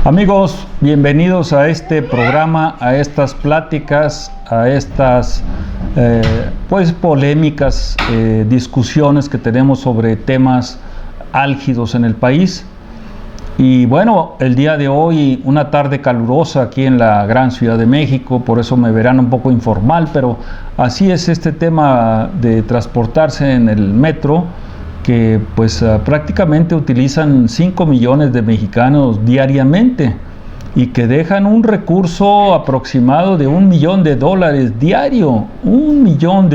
Amigos, bienvenidos a este programa, a estas pláticas, a estas polémicas discusiones que tenemos sobre temas álgidos en el país. Y bueno, el día de hoy, una tarde calurosa aquí en la gran Ciudad de México, por eso me verán un poco informal, pero así es este tema de transportarse en el metro, que pues prácticamente utilizan 5 millones de mexicanos diariamente y que dejan un recurso aproximado de $1 millón diario. $1 millón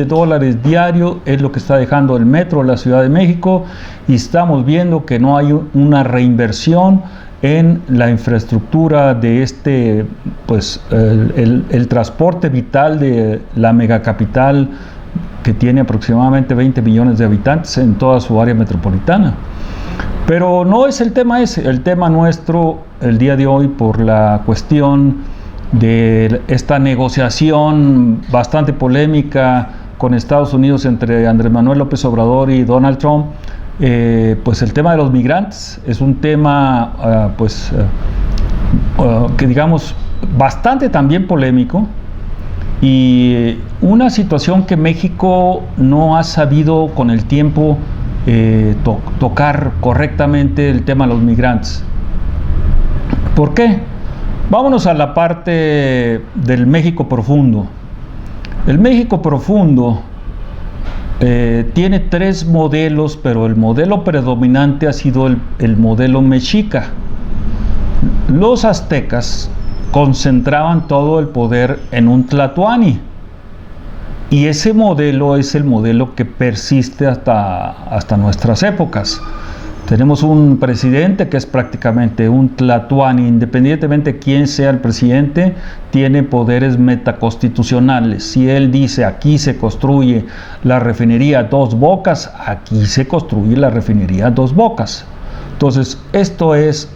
diario es lo que está dejando el metro de la Ciudad de México, y estamos viendo que no hay una reinversión en la infraestructura de este, pues el transporte vital de la megacapital, que tiene aproximadamente 20 millones de habitantes en toda su área metropolitana. Pero no es el tema ese, el tema nuestro el día de hoy, por la cuestión de esta negociación bastante polémica con Estados Unidos entre Andrés Manuel López Obrador y Donald Trump. Pues el tema de los migrantes es un tema que digamos bastante también polémico, y una situación que México no ha sabido con el tiempo tocar correctamente, el tema de los migrantes. ¿Por qué? Vámonos a la parte del México profundo. El México profundo tiene 3 modelos, pero el modelo predominante ha sido el modelo mexica. Los aztecas concentraban todo el poder en un tlatoani, y ese modelo es el modelo que persiste hasta nuestras épocas. Tenemos un presidente que es prácticamente un tlatoani, independientemente de quién sea el presidente, tiene poderes metaconstitucionales. Si él dice aquí se construye la refinería Dos Bocas, aquí se construye la refinería Dos Bocas. Entonces, esto es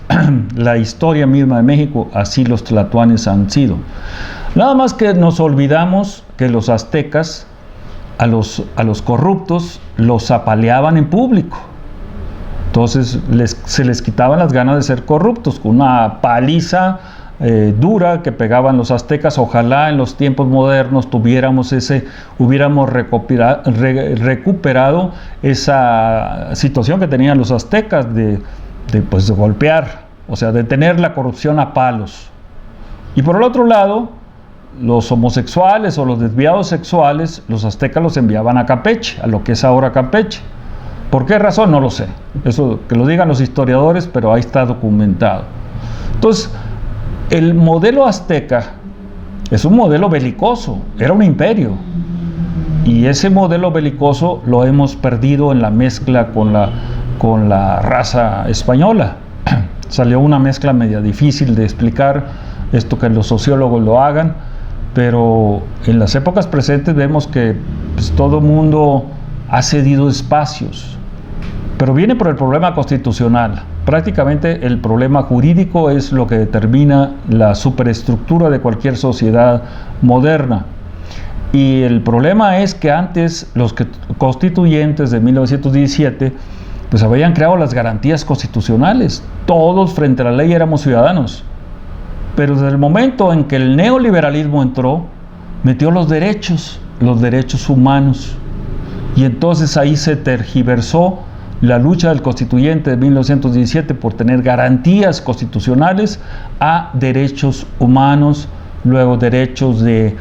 la historia misma de México, así los tlatoanes han sido. Nada más que nos olvidamos que los aztecas a los corruptos los apaleaban en público. Entonces, se les quitaban las ganas de ser corruptos con una paliza dura que pegaban los aztecas. Ojalá en los tiempos modernos hubiéramos recuperado esa situación que tenían los aztecas de golpear, o sea, de tener la corrupción a palos. Y por el otro lado, los homosexuales o los desviados sexuales, los aztecas los enviaban a Campeche, a lo que es ahora Campeche. ¿Por qué razón? No lo sé. Eso que lo digan los historiadores, pero ahí está documentado. Entonces, el modelo azteca es un modelo belicoso, era un imperio, y ese modelo belicoso lo hemos perdido en la mezcla con la raza española. Salió una mezcla media difícil de explicar, esto que los sociólogos lo hagan, pero en las épocas presentes vemos que pues, todo el mundo ha cedido espacios, pero viene por el problema constitucional. Prácticamente el problema jurídico es lo que determina la superestructura de cualquier sociedad moderna. Y el problema es que antes los constituyentes de 1917 pues habían creado las garantías constitucionales. Todos frente a la ley éramos ciudadanos. Pero desde el momento en que el neoliberalismo entró, metió los derechos humanos. Y entonces ahí se tergiversó la lucha del constituyente de 1917 por tener garantías constitucionales a derechos humanos, luego derechos de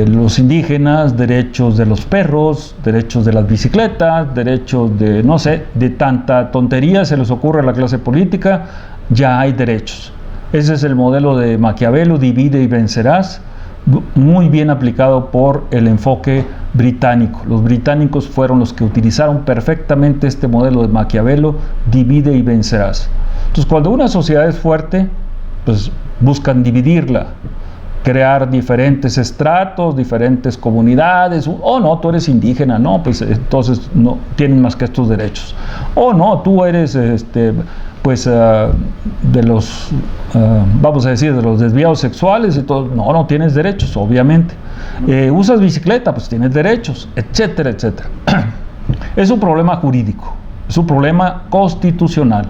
los indígenas, derechos de los perros, derechos de las bicicletas, derechos de, no sé, de tanta tontería se les ocurre a la clase política, ya hay derechos. Ese es el modelo de Maquiavelo, divide y vencerás, muy bien aplicado por el enfoque británico. Los británicos fueron los que utilizaron perfectamente este modelo de Maquiavelo, divide y vencerás. Entonces, cuando una sociedad es fuerte, pues buscan dividirla, crear diferentes estratos, diferentes comunidades. Oh, no, tú eres indígena, no, pues entonces no tienen más que estos derechos. Oh, no, tú eres de los, vamos a decir, de los desviados sexuales y todo, no tienes derechos, obviamente. Usas bicicleta, pues tienes derechos, etcétera, etcétera. Es un problema jurídico, es un problema constitucional.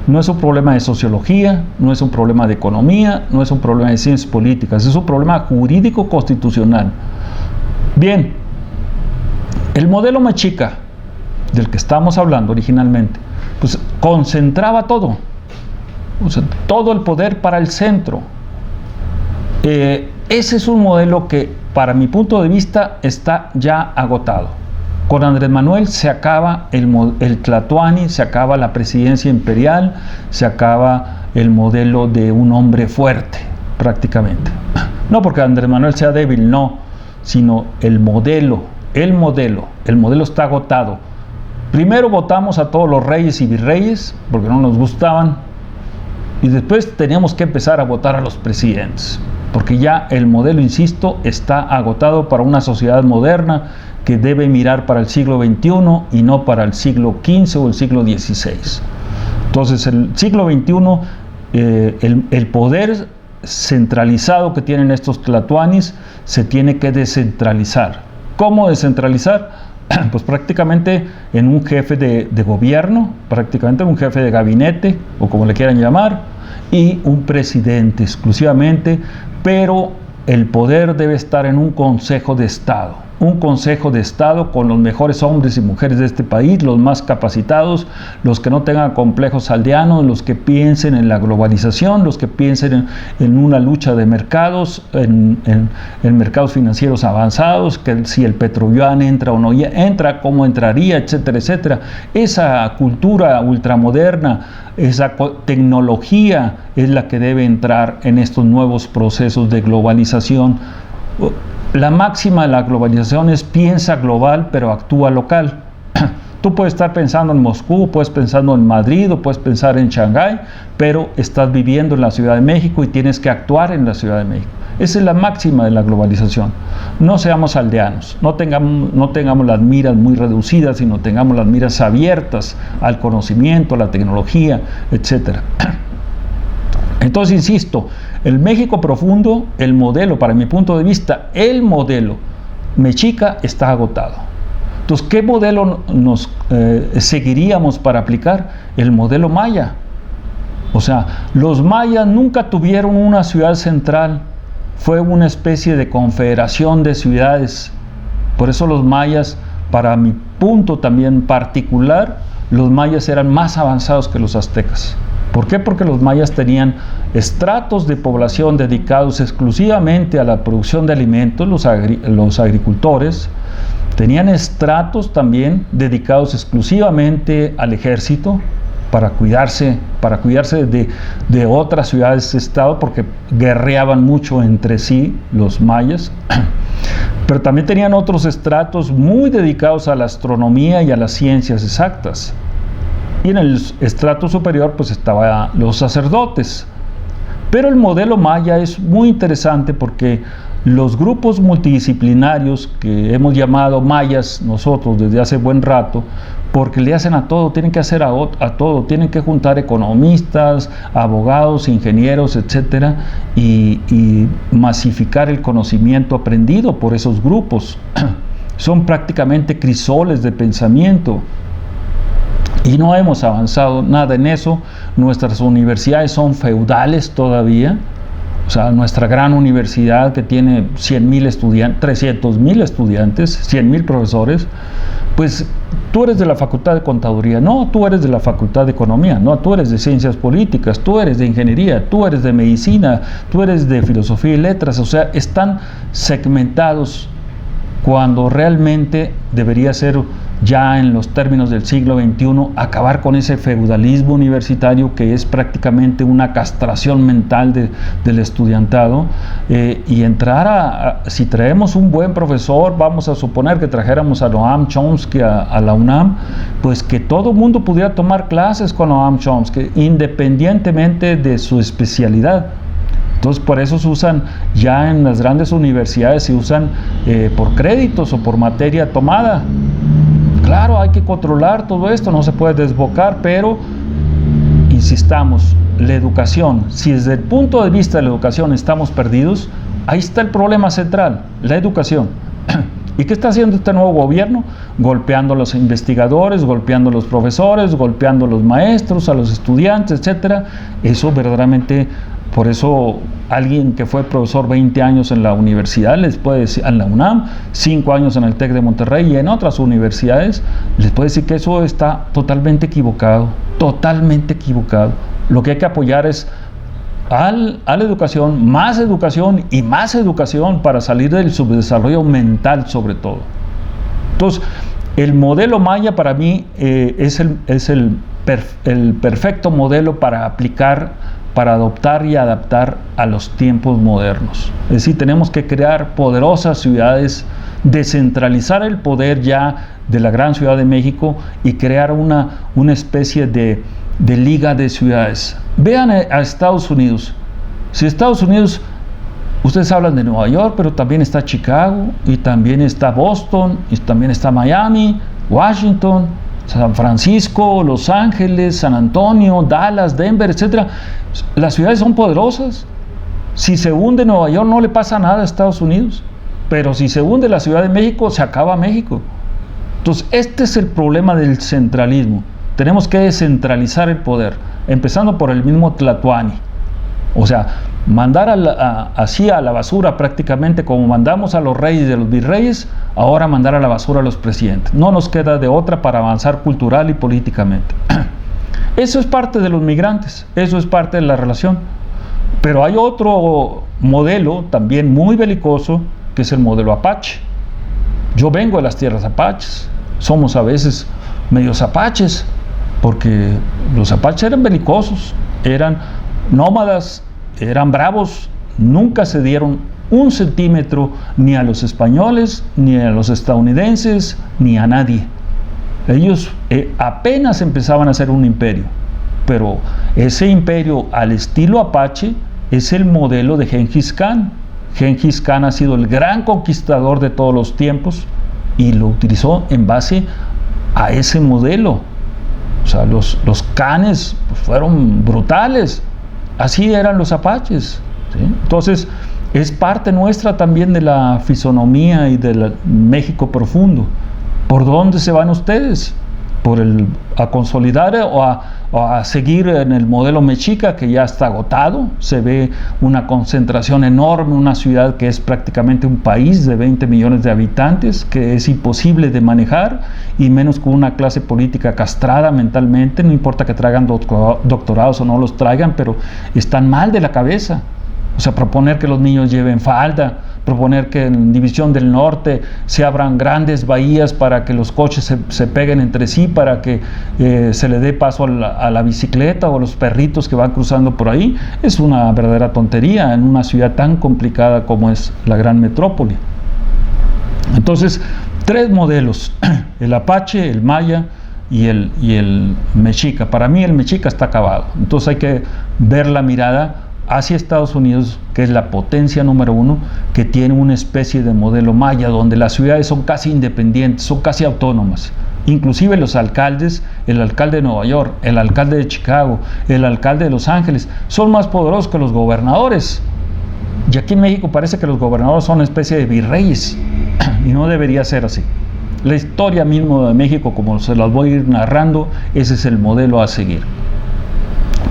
No es un problema de sociología, no es un problema de economía, no es un problema de ciencias políticas, es un problema jurídico constitucional. Bien, el modelo mexica, del que estamos hablando originalmente, pues concentraba todo, o sea, todo el poder para el centro. Ese es un modelo que, para mi punto de vista, está ya agotado. Con Andrés Manuel se acaba el Tlatoani, se acaba la presidencia imperial, se acaba el modelo de un hombre fuerte, prácticamente. No porque Andrés Manuel sea débil, no, sino el modelo está agotado. Primero votamos a todos los reyes y virreyes, porque no nos gustaban, y después teníamos que empezar a votar a los presidentes, porque ya el modelo, insisto, está agotado para una sociedad moderna que debe mirar para el siglo XXI y no para el siglo XV o el siglo XVI. Entonces, el siglo XXI, el poder centralizado que tienen estos tlatoanis se tiene que descentralizar. ¿Cómo descentralizar? Pues prácticamente en un jefe de gobierno, prácticamente un jefe de gabinete, o como le quieran llamar, y un presidente exclusivamente, pero el poder debe estar en un consejo de Estado. Un consejo de Estado con los mejores hombres y mujeres de este país, los más capacitados, los que no tengan complejos aldeanos, los que piensen en la globalización, los que piensen en una lucha de mercados, en mercados financieros avanzados, que si el petro-yuan entra o no entra, cómo entraría, etcétera, etcétera. Esa cultura ultramoderna, esa tecnología es la que debe entrar en estos nuevos procesos de globalización. La máxima de la globalización es piensa global pero actúa local. Tú puedes estar pensando en Moscú, puedes pensando en Madrid o puedes pensar en Shanghái, pero estás viviendo en la Ciudad de México y tienes que actuar en la Ciudad de México. Esa es la máxima de la globalización. No seamos aldeanos, no tengamos las miras muy reducidas, sino tengamos las miras abiertas al conocimiento, a la tecnología, etc. Entonces, insisto, el México profundo, el modelo, para mi punto de vista, el modelo mexica está agotado. Entonces, ¿qué modelo nos seguiríamos para aplicar? El modelo maya. O sea, los mayas nunca tuvieron una ciudad central, fue una especie de confederación de ciudades. Por eso los mayas, para mi punto también particular, los mayas eran más avanzados que los aztecas. ¿Por qué? Porque los mayas tenían estratos de población dedicados exclusivamente a la producción de alimentos, los agricultores. Tenían estratos también dedicados exclusivamente al ejército, para cuidarse de otras ciudades-estado, porque guerreaban mucho entre sí los mayas. Pero también tenían otros estratos muy dedicados a la astronomía y a las ciencias exactas. Y en el estrato superior pues estaban los sacerdotes. Pero el modelo maya es muy interesante porque los grupos multidisciplinarios que hemos llamado mayas nosotros desde hace buen rato, porque le hacen a todo, tienen que hacer a todo, tienen que juntar economistas, abogados, ingenieros, etcétera, y masificar el conocimiento aprendido por esos grupos. Son prácticamente crisoles de pensamiento. Y no hemos avanzado nada en eso. Nuestras universidades son feudales todavía. O sea, nuestra gran universidad que tiene 100,000 estudiantes, 300,000 estudiantes, 100,000 profesores, pues tú eres de la Facultad de Contaduría, no, tú eres de la Facultad de Economía, no, tú eres de Ciencias Políticas, tú eres de Ingeniería, tú eres de Medicina, tú eres de Filosofía y Letras. O sea, están segmentados cuando realmente debería ser, ya en los términos del siglo XXI, acabar con ese feudalismo universitario que es prácticamente una castración mental del estudiantado, y entrar si traemos un buen profesor, vamos a suponer que trajéramos a Noam Chomsky a la UNAM, pues que todo el mundo pudiera tomar clases con Noam Chomsky, independientemente de su especialidad. Entonces, por eso se usan, ya en las grandes universidades se usan por créditos o por materia tomada. Claro, hay que controlar todo esto, no se puede desbocar, pero insistamos, la educación, si desde el punto de vista de la educación estamos perdidos, ahí está el problema central, la educación. ¿Y qué está haciendo este nuevo gobierno? Golpeando a los investigadores, golpeando a los profesores, golpeando a los maestros, a los estudiantes, etcétera. Eso verdaderamente, por eso alguien que fue profesor 20 años en la universidad, les puede decir, en la UNAM, 5 años en el TEC de Monterrey y en otras universidades, les puede decir que eso está totalmente equivocado, totalmente equivocado. Lo que hay que apoyar es a la educación y más educación para salir del subdesarrollo mental sobre todo. Entonces, el modelo Maya para mí es el perfecto modelo para aplicar, para adoptar y adaptar a los tiempos modernos. Es decir, tenemos que crear poderosas ciudades, descentralizar el poder ya de la gran Ciudad de México y crear una especie de liga de ciudades. Vean a Estados Unidos. Si Estados Unidos, ustedes hablan de Nueva York, pero también está Chicago, y también está Boston, y también está Miami, Washington, San Francisco, Los Ángeles, San Antonio, Dallas, Denver, etc. Las ciudades son poderosas. Si se hunde Nueva York, no le pasa nada a Estados Unidos. Pero si se hunde la Ciudad de México, se acaba México. Entonces, este es el problema del centralismo. Tenemos que descentralizar el poder, empezando por el mismo Tlatuani. O sea, mandar así a la basura prácticamente como mandamos a los reyes y a los virreyes, ahora mandar a la basura a los presidentes. No nos queda de otra para avanzar cultural y políticamente. Eso es parte de los migrantes, eso es parte de la relación. Pero hay otro modelo también muy belicoso, que es el modelo Apache. Yo vengo de las tierras apaches, somos a veces medios apaches, porque los apaches eran belicosos, eran nómadas, eran bravos, nunca se dieron un centímetro ni a los españoles, ni a los estadounidenses, ni a nadie. Ellos apenas empezaban a hacer un imperio, pero ese imperio al estilo apache es el modelo de Gengis Khan. Gengis Khan ha sido el gran conquistador de todos los tiempos y lo utilizó en base a ese modelo. O sea, los canes pues, fueron brutales. Así eran los apaches, ¿sí? Entonces, es parte nuestra también de la fisonomía y del México profundo. ¿Por dónde se van ustedes? ¿A consolidar o a seguir en el modelo mexica, que ya está agotado? Se ve una concentración enorme, una ciudad que es prácticamente un país de 20 millones de habitantes, que es imposible de manejar, y menos con una clase política castrada mentalmente. No importa que traigan doctorados o no los traigan, pero están mal de la cabeza. O sea, proponer que los niños lleven falda, proponer que en División del Norte se abran grandes bahías para que los coches se peguen entre sí, para que se le dé paso a la bicicleta o a los perritos que van cruzando por ahí, es una verdadera tontería en una ciudad tan complicada como es la gran metrópoli. Entonces, 3 modelos, el apache, el maya y el mexica. Para mí el mexica está acabado, entonces hay que ver la mirada hacia Estados Unidos, que es la potencia número 1, que tiene una especie de modelo maya, donde las ciudades son casi independientes, son casi autónomas. Inclusive los alcaldes, el alcalde de Nueva York, el alcalde de Chicago, el alcalde de Los Ángeles, son más poderosos que los gobernadores. Y aquí en México parece que los gobernadores son una especie de virreyes, y no debería ser así. La historia misma de México, como se las voy a ir narrando, ese es el modelo a seguir.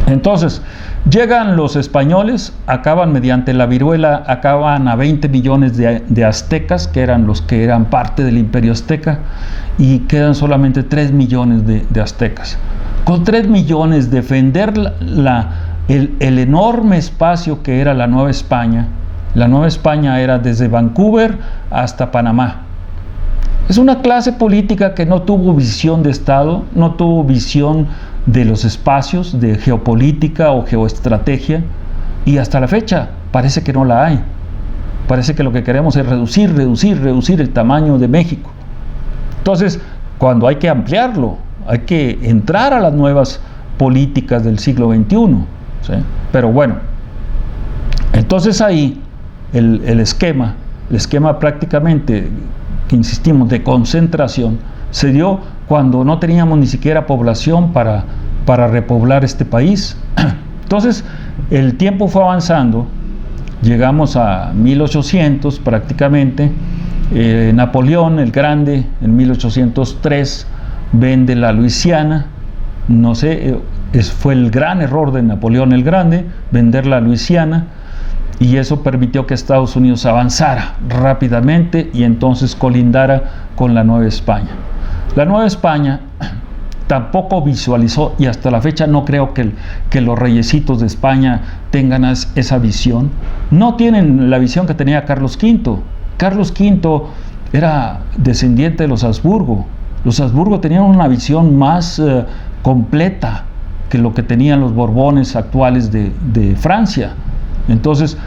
Entonces, llegan los españoles, acaban mediante la viruela, acaban a 20 millones de aztecas, que eran los que eran parte del imperio azteca, y quedan solamente 3 millones de aztecas. Con 3 millones defender el enorme espacio que era la Nueva España. La Nueva España era desde Vancouver hasta Panamá. Es una clase política que no tuvo visión de Estado, no tuvo visión de los espacios, de geopolítica o geoestrategia, y hasta la fecha parece que no la hay. Parece que lo que queremos es reducir el tamaño de México. Entonces, cuando hay que ampliarlo, hay que entrar a las nuevas políticas del siglo XXI, ¿sí? Pero bueno, entonces ahí el esquema prácticamente, que insistimos, de concentración, se dio cuando no teníamos ni siquiera población para repoblar este país. Entonces, el tiempo fue avanzando, llegamos a 1800 prácticamente, Napoleón el Grande en 1803 vende la Luisiana. No sé, fue el gran error de Napoleón el Grande, vender la Luisiana, y eso permitió que Estados Unidos avanzara rápidamente y entonces colindara con la Nueva España. La Nueva España tampoco visualizó, y hasta la fecha no creo que los reyesitos de España tengan esa visión. No tienen la visión que tenía Carlos V. Carlos V era descendiente de los Habsburgo. Los Habsburgo tenían una visión más completa que lo que tenían los Borbones actuales de Francia. Entonces,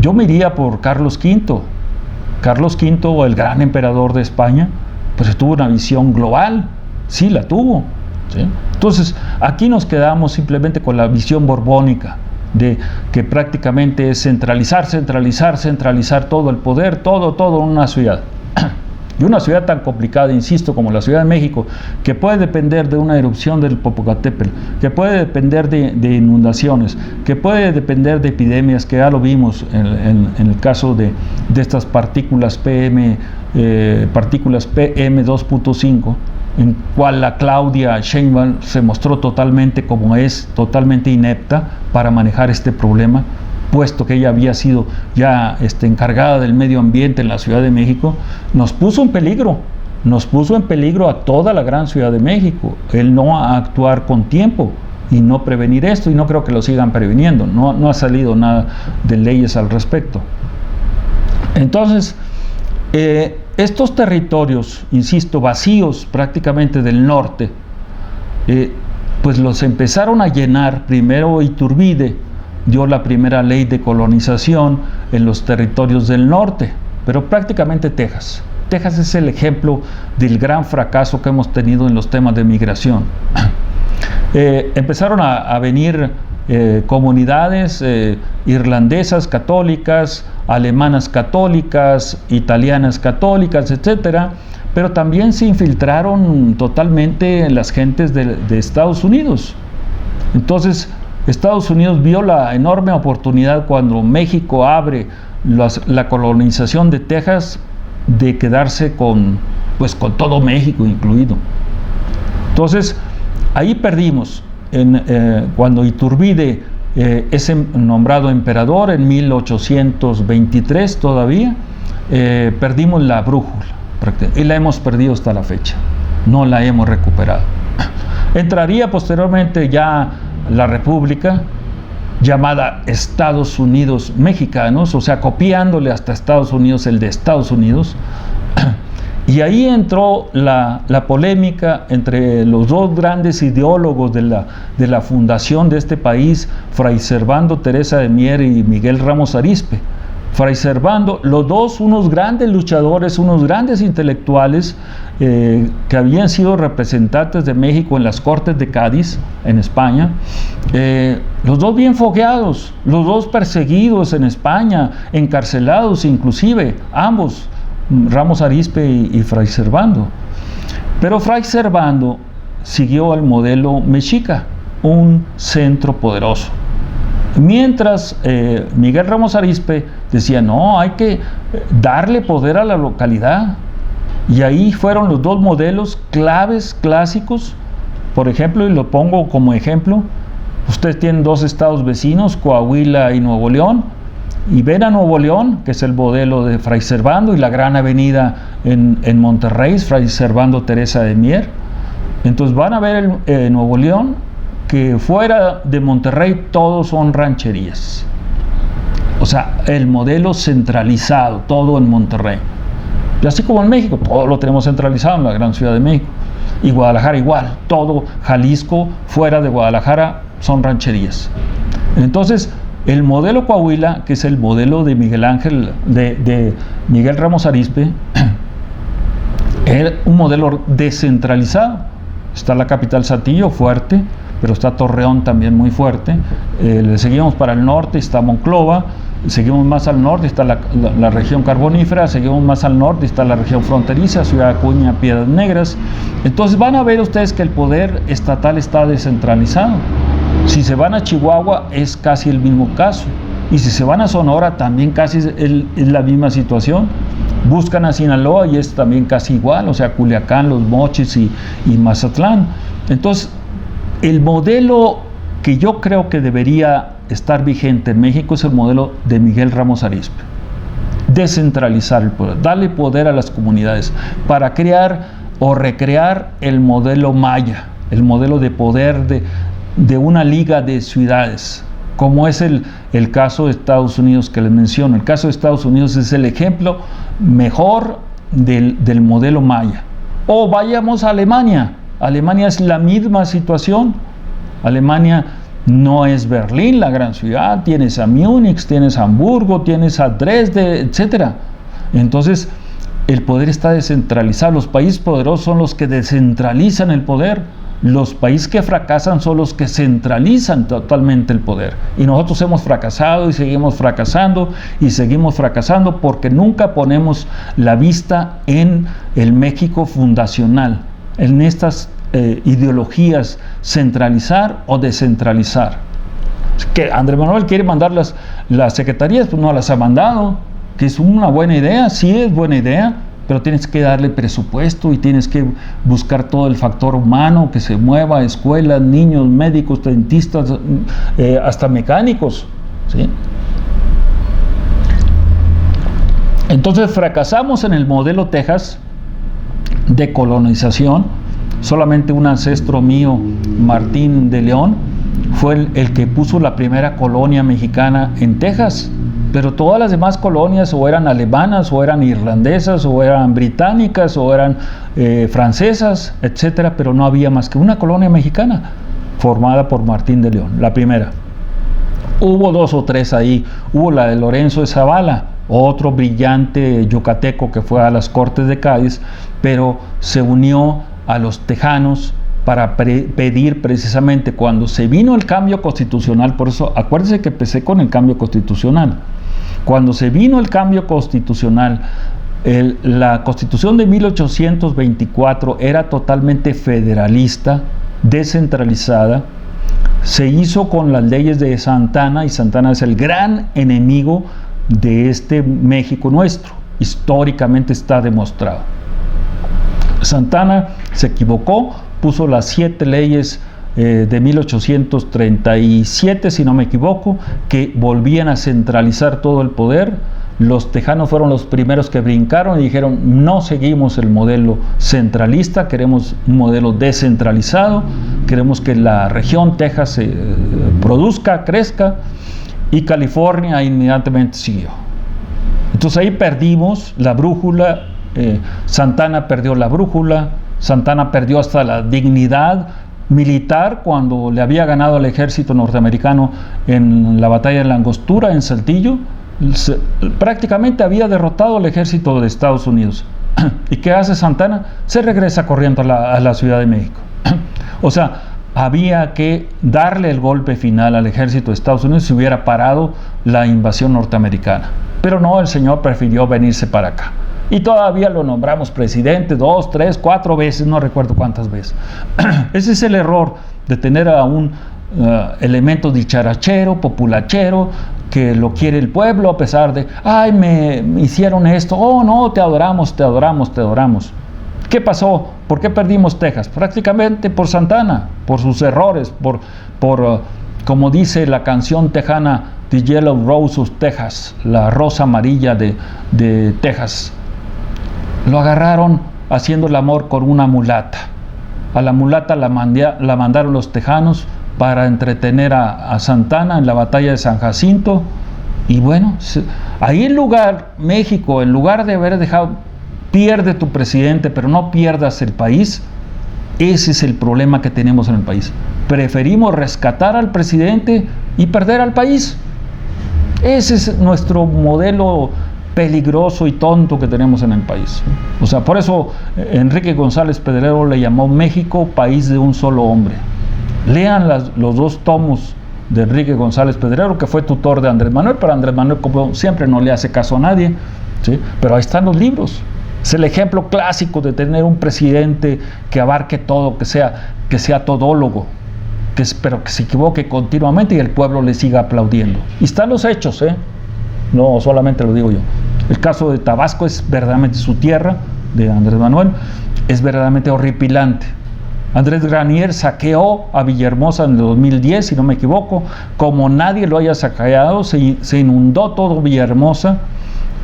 yo me iría por Carlos V. Carlos V, el gran emperador de España, pues tuvo una visión global, sí la tuvo, ¿sí? Entonces, aquí nos quedamos simplemente con la visión borbónica, de que prácticamente es centralizar todo el poder, todo en una ciudad. Y una ciudad tan complicada, insisto, como la Ciudad de México, que puede depender de una erupción del Popocatépetl, que puede depender de inundaciones, que puede depender de epidemias, que ya lo vimos en el caso de estas partículas partículas PM2.5, en cual la Claudia Sheinbaum se mostró totalmente inepta para manejar este problema, puesto que ella había sido ya encargada del medio ambiente en la Ciudad de México. Nos puso en peligro a toda la gran Ciudad de México, el no actuar con tiempo y no prevenir esto, y no creo que lo sigan previniendo, no ha salido nada de leyes al respecto. Entonces, estos territorios, insisto, vacíos prácticamente del norte, pues los empezaron a llenar. Primero Iturbide dio la primera ley de colonización en los territorios del norte, pero prácticamente Texas es el ejemplo del gran fracaso que hemos tenido en los temas de migración. Empezaron a venir comunidades irlandesas católicas, alemanas católicas, italianas católicas, etcétera, pero también se infiltraron totalmente las gentes de Estados Unidos. Entonces, Estados Unidos vio la enorme oportunidad cuando México abre la colonización de Texas de quedarse con todo México incluido. Entonces, ahí perdimos. Cuando Iturbide es nombrado emperador en 1823 todavía, perdimos la brújula y la hemos perdido hasta la fecha. No la hemos recuperado. Entraría posteriormente ya la República, llamada Estados Unidos Mexicanos, o sea, copiándole hasta Estados Unidos el de Estados Unidos. Y ahí entró la polémica entre los dos grandes ideólogos de la fundación de este país, Fray Servando Teresa de Mier y Miguel Ramos Arizpe. Fray Servando, los dos unos grandes luchadores, unos grandes intelectuales que habían sido representantes de México en las Cortes de Cádiz, en España, los dos bien fogueados, los dos perseguidos en España, encarcelados inclusive, ambos, Ramos Arizpe y Fray Servando. Pero Fray Servando siguió el modelo mexica, un centro poderoso. Mientras Miguel Ramos Arizpe decía, no, hay que darle poder a la localidad. Y ahí fueron los dos modelos claves, clásicos. Por ejemplo, y lo pongo como ejemplo, ustedes tienen dos estados vecinos, Coahuila y Nuevo León, y ven a Nuevo León, que es el modelo de Fray Servando, y la gran avenida en Monterrey, Fray Servando Teresa de Mier. Entonces van a ver Nuevo León, que fuera de Monterrey todos son rancherías. O sea, el modelo centralizado, todo en Monterrey. Y así como en México, todo lo tenemos centralizado en la gran Ciudad de México. Y Guadalajara igual, todo Jalisco, fuera de Guadalajara, son rancherías. Entonces, el modelo Coahuila, que es el modelo de de Miguel Ramos Arizpe, era un modelo descentralizado. Está la capital Saltillo, fuerte, pero está Torreón también muy fuerte. Le seguimos para el norte, está Monclova. Seguimos más al norte, está la región carbonífera. Seguimos más al norte, está la región fronteriza, Ciudad Acuña, Piedras Negras. Entonces van a ver ustedes que el poder estatal está descentralizado. Si se van a Chihuahua es casi el mismo caso, y si se van a Sonora también casi es la misma situación. Buscan a Sinaloa y es también casi igual, o sea, Culiacán, Los Mochis y Mazatlán. Entonces, el modelo que yo creo que debería estar vigente en México es el modelo de Miguel Ramos Arizpe. Descentralizar el poder, darle poder a las comunidades para crear o recrear el modelo maya, el modelo de poder de una liga de ciudades, como es el caso de Estados Unidos que les menciono. El caso de Estados Unidos es el ejemplo mejor del modelo maya. O vayamos a Alemania. Alemania es la misma situación. Alemania no es Berlín, la gran ciudad. Tienes a Múnich, tienes a Hamburgo, tienes a Dresde, etc. Entonces, el poder está descentralizado. Los países poderosos son los que descentralizan el poder. Los países que fracasan son los que centralizan totalmente el poder. Y nosotros hemos fracasado y seguimos fracasando porque nunca ponemos la vista en el México fundacional, en estas ideologías centralizar o descentralizar. Que Andrés Manuel quiere mandar las secretarías, pues no las ha mandado, que es una buena idea, sí es buena idea, pero tienes que darle presupuesto y tienes que buscar todo el factor humano, que se mueva, escuelas, niños, médicos, dentistas, hasta mecánicos, ¿sí? Entonces fracasamos en el modelo Texas de colonización. Solamente un ancestro mío, Martín de León, fue el que puso la primera colonia mexicana en Texas. Pero todas las demás colonias o eran alemanas, o eran irlandesas, o eran británicas, o eran francesas, etcétera, pero no había más que una colonia mexicana formada por Martín de León, la primera. Hubo dos o tres ahí. Hubo la de Lorenzo de Zavala, otro brillante yucateco que fue a las Cortes de Cádiz, pero se unió a los tejanos para pedir precisamente cuando se vino el cambio constitucional. Por eso acuérdense que empecé con el cambio constitucional. Cuando se vino el cambio constitucional, la Constitución de 1824 era totalmente federalista, descentralizada. Se hizo con las leyes de Santa Anna, y Santa Anna es el gran enemigo de este México nuestro. Históricamente está demostrado. Santa Anna se equivocó, puso las 7 leyes de 1837, si no me equivoco, que volvían a centralizar todo el poder. Los tejanos fueron los primeros que brincaron y dijeron: no seguimos el modelo centralista, queremos un modelo descentralizado, queremos que la región Texas se produzca, crezca, y California inmediatamente siguió. Entonces ahí perdimos la brújula. Santa Anna perdió la brújula, Santa Anna perdió hasta la dignidad militar cuando le había ganado al ejército norteamericano en la batalla de la Angostura en Saltillo. Prácticamente había derrotado al ejército de Estados Unidos. ¿Y qué hace Santa Anna? Se regresa corriendo a la Ciudad de México. O sea, había que darle el golpe final al ejército de Estados Unidos si hubiera parado la invasión norteamericana. Pero no, el señor prefirió venirse para acá. Y todavía lo nombramos presidente 2, 3, 4 veces, no recuerdo cuántas veces. Ese es el error de tener a un elemento dicharachero, populachero, que lo quiere el pueblo a pesar de: ay, me hicieron esto, oh no, te adoramos, te adoramos, te adoramos. ¿Qué pasó? ¿Por qué perdimos Texas? Prácticamente por Santa Anna, por sus errores, por como dice la canción tejana, The Yellow Rose of Texas, la rosa amarilla de Texas. Lo agarraron haciendo el amor con una mulata. A la mulata la mandaron los tejanos para entretener a Santa Anna en la batalla de San Jacinto. Y bueno, ahí México, en lugar de haber dejado, pierde tu presidente, pero no pierdas el país. Ese es el problema que tenemos en el país. Preferimos rescatar al presidente y perder al país. Ese es nuestro modelo peligroso y tonto que tenemos en el país. O sea, por eso Enrique González Pedrero le llamó México país de un solo hombre. Lean los 2 tomos de Enrique González Pedrero, que fue tutor de Andrés Manuel, pero Andrés Manuel, como siempre, no le hace caso a nadie, ¿sí? Pero ahí están los libros. Es el ejemplo clásico de tener un presidente que abarque todo, que sea todólogo, pero que se equivoque continuamente y el pueblo le siga aplaudiendo. Y están los hechos, no solamente lo digo yo. El caso de Tabasco es verdaderamente su tierra, de Andrés Manuel, es verdaderamente horripilante. Andrés Granier saqueó a Villahermosa en el 2010, si no me equivoco, como nadie lo haya saqueado, se inundó todo Villahermosa,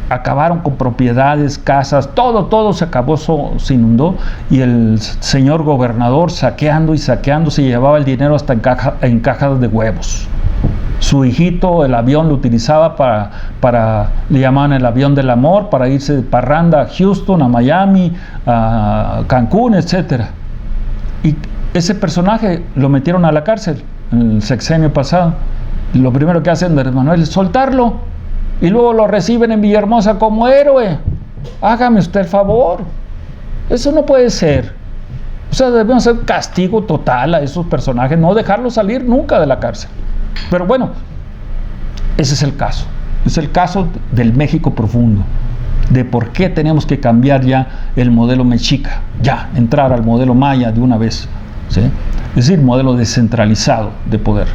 acabaron con propiedades, casas, todo se acabó, se inundó, y el señor gobernador saqueando y saqueando se llevaba el dinero hasta en cajas de huevos. Su hijito, el avión lo utilizaba le llamaban el avión del amor, para irse de parranda a Houston, a Miami, a Cancún, etc. Y ese personaje lo metieron a la cárcel en el sexenio pasado. Y lo primero que hace Andrés Manuel es soltarlo, y luego lo reciben en Villahermosa como héroe. Hágame usted el favor. Eso no puede ser. O sea, debemos hacer castigo total a esos personajes, no dejarlos salir nunca de la cárcel. Pero bueno, ese es el caso. Es el caso del México profundo, de por qué tenemos que cambiar ya el modelo mexica, ya entrar al modelo maya de una vez, ¿sí? Es decir, modelo descentralizado de poder.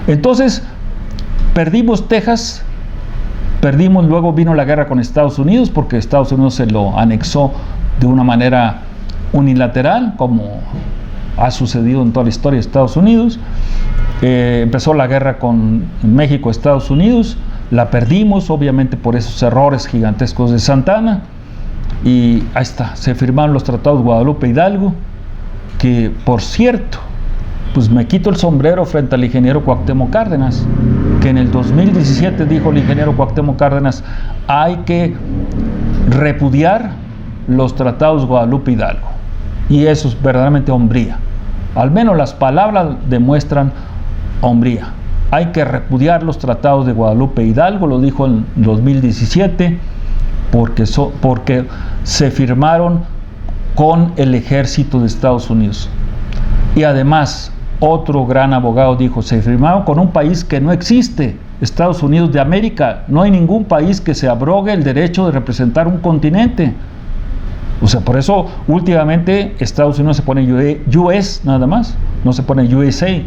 Entonces, perdimos Texas, luego vino la guerra con Estados Unidos, porque Estados Unidos se lo anexó de una manera unilateral, como ha sucedido en toda la historia de Estados Unidos. Empezó la guerra con México, Estados Unidos, la perdimos obviamente por esos errores gigantescos de Santa Anna, y ahí está, se firmaron los tratados de Guadalupe Hidalgo, que por cierto, pues me quito el sombrero frente al ingeniero Cuauhtémoc Cárdenas, que en el 2017 dijo el ingeniero Cuauhtémoc Cárdenas: hay que repudiar los tratados de Guadalupe Hidalgo, y eso es verdaderamente hombría. Al menos las palabras demuestran hombría. Hay que repudiar los tratados de Guadalupe Hidalgo, lo dijo en 2017, porque se firmaron con el ejército de Estados Unidos. Y además, otro gran abogado dijo: se firmaron con un país que no existe, Estados Unidos de América. No hay ningún país que se abrogue el derecho de representar un continente. O sea, por eso últimamente Estados Unidos se pone US nada más, no se pone USA.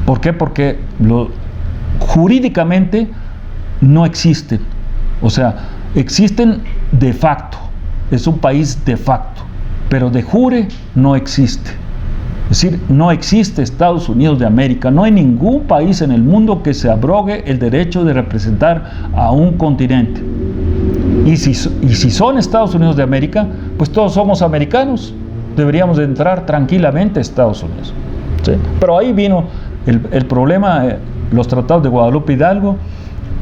¿Por qué? Porque jurídicamente no existen. O sea, existen de facto, es un país de facto, pero de jure no existe. Es decir, no existe Estados Unidos de América, no hay ningún país en el mundo que se abrogue el derecho de representar a un continente. Y si son Estados Unidos de América, pues todos somos americanos, deberíamos de entrar tranquilamente a Estados Unidos, ¿sí? Pero ahí vino el problema, los tratados de Guadalupe Hidalgo,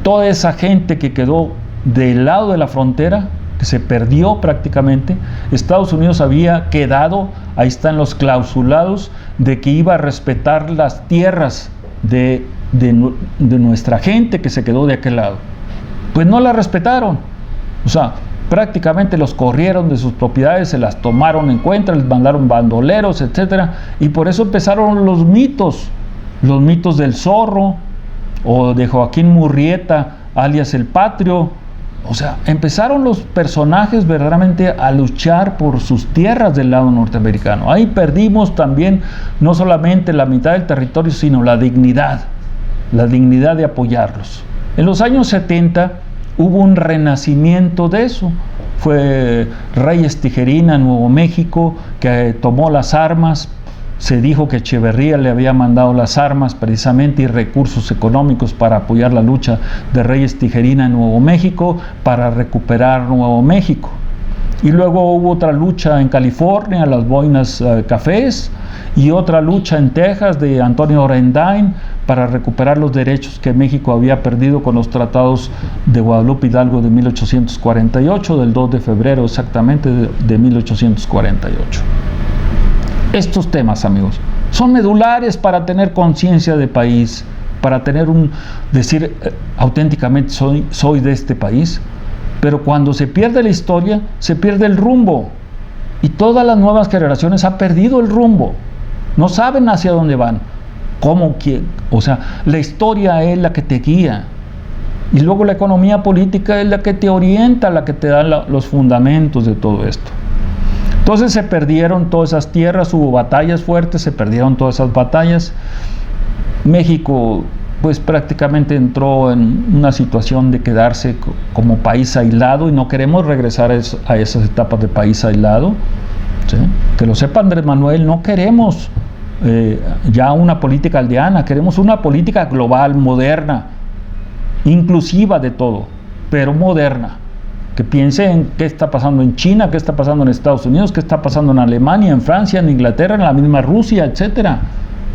toda esa gente que quedó del lado de la frontera, que se perdió prácticamente. Estados Unidos había quedado, ahí están los clausulados, de que iba a respetar las tierras de nuestra gente que se quedó de aquel lado. Pues no la respetaron. O sea, prácticamente los corrieron de sus propiedades, se las tomaron en cuenta, les mandaron bandoleros, etcétera, y por eso empezaron los mitos del Zorro o de Joaquín Murrieta, alias el Patrio. O sea, empezaron los personajes verdaderamente a luchar por sus tierras del lado norteamericano. Ahí perdimos también no solamente la mitad del territorio, sino la dignidad de apoyarlos. En los años 70 hubo un renacimiento de eso. Fue Reyes Tijerina en Nuevo México, que tomó las armas. Se dijo que Echeverría le había mandado las armas precisamente y recursos económicos para apoyar la lucha de Reyes Tijerina en Nuevo México, para recuperar Nuevo México. Y luego hubo otra lucha en California, las boinas cafés, y otra lucha en Texas de Antonio Orendain para recuperar los derechos que México había perdido con los tratados de Guadalupe Hidalgo de 1848, del 2 de febrero exactamente de 1848. Estos temas, amigos, son medulares para tener conciencia de país, para tener decir auténticamente soy de este país. Pero cuando se pierde la historia, se pierde el rumbo. Y todas las nuevas generaciones han perdido el rumbo. No saben hacia dónde van. O sea, la historia es la que te guía. Y luego la economía política es la que te orienta, la que te da los fundamentos de todo esto. Entonces se perdieron todas esas tierras, hubo batallas fuertes, se perdieron todas esas batallas. México pues prácticamente entró en una situación de quedarse como país aislado, y no queremos regresar a esas etapas de país aislado, ¿sí? Que lo sepa Andrés Manuel, no queremos ya una política aldeana, queremos una política global, moderna, inclusiva de todo, pero moderna, que piense en qué está pasando en China, qué está pasando en Estados Unidos, qué está pasando en Alemania, en Francia, en Inglaterra, en la misma Rusia, etcétera.